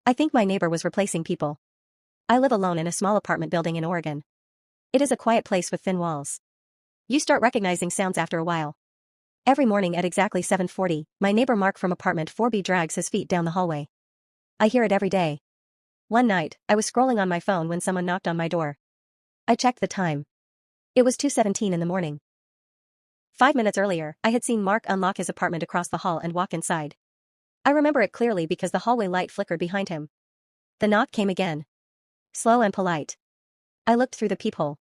I think my neighbor was replacing people. I live alone in a small apartment building in Oregon. It is a quiet place with thin walls. You start recognizing sounds after a while. Every morning at exactly 7:40, my neighbor Mark from apartment 4B drags his feet down the hallway. I hear it every day. One night, I was scrolling on my phone when someone knocked on my door. I checked the time. It was 2:17 in the morning. 5 minutes earlier, I had seen Mark unlock his apartment across the hall and walk inside. I remember it clearly because the hallway light flickered behind him. The knock came again. Slow and polite. I looked through the peephole.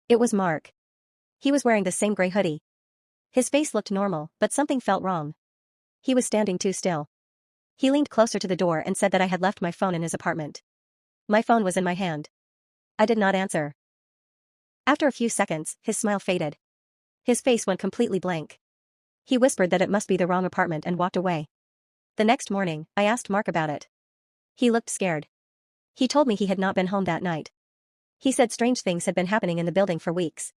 It was Mark. He was wearing the same gray hoodie. His face looked normal, but something felt wrong. He was standing too still. He leaned closer to the door and said that I had left my phone in his apartment. My phone was in my hand. I did not answer. After a few seconds, his smile faded. His face went completely blank. He whispered that it must be the wrong apartment and walked away. The next morning, I asked Mark about it. He looked scared. He told me he had not been home that night. He said strange things had been happening in the building for weeks.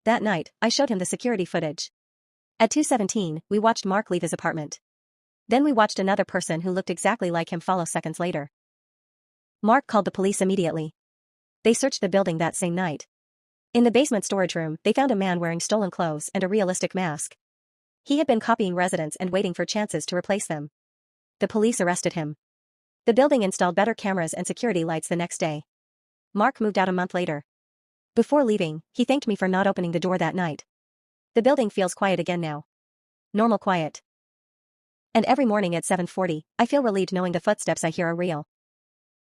That night, I showed him the security footage. At 2:17, we watched Mark leave his apartment. Then we watched another person who looked exactly like him follow seconds later. Mark called the police immediately. They searched the building that same night. In the basement storage room, they found a man wearing stolen clothes and a realistic mask. He had been copying residents and waiting for chances to replace them. The police arrested him. The building installed better cameras and security lights the next day. Mark moved out a month later. Before leaving, he thanked me for not opening the door that night. The building feels quiet again now. Normal quiet. And every morning at 7:40, I feel relieved knowing the footsteps I hear are real.